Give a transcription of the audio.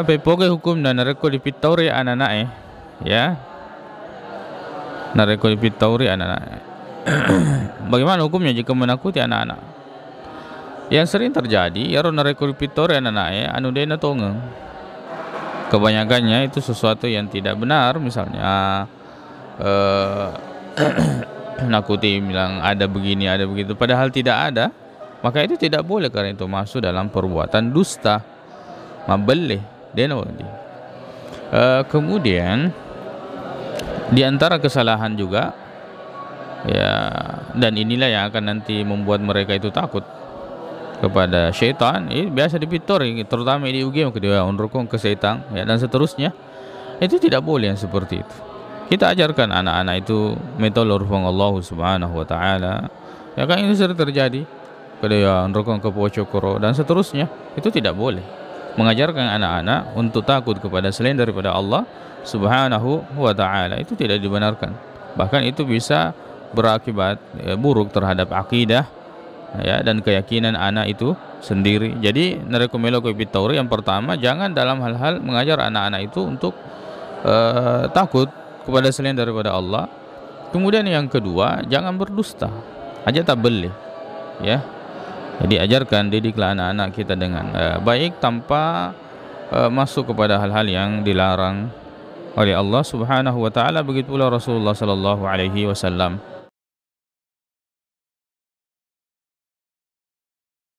Pepoge hukum dan nareko di pitauri anak-anak ya, nareko di pitauri anak-anak. Bagaimana hukumnya jika menakuti anak-anak? Yang sering terjadi ya nareko di pitauri anak-anak anu dena tongeng. Kebanyakannya itu sesuatu yang tidak benar, misalnya nakuti bilang ada begini ada begitu padahal tidak ada, maka itu tidak boleh karena itu masuk dalam perbuatan dusta mabeleh denodi. Kemudian di antara kesalahan juga ya, dan inilah yang akan nanti membuat mereka itu takut kepada syaitan. Ini biasa dipitori terutama di UGM kedua unrukung ke setan ya, dan seterusnya. Itu tidak boleh yang seperti itu. Kita ajarkan anak-anak itu metode Allah Subhanahu wa taala. Ya kan ini sering terjadi. Kedua unrukung ke pocokoro dan seterusnya. Itu tidak boleh. Mengajarkan anak-anak untuk takut kepada selain daripada Allah Subhanahu wa taala itu tidak dibenarkan. Bahkan itu bisa berakibat buruk terhadap akidah ya, dan keyakinan anak itu sendiri. Jadi narekomelo ko bitauri yang pertama, jangan dalam hal-hal mengajar anak-anak itu untuk takut kepada selain daripada Allah. Kemudian yang kedua, jangan berdusta. Aja tak boleh ya. Jadi ajarkan, didiklah anak-anak kita dengan baik tanpa masuk kepada hal-hal yang dilarang oleh Allah Subhanahu wa taala. Begitu pula Rasulullah sallallahu alaihi wasallam.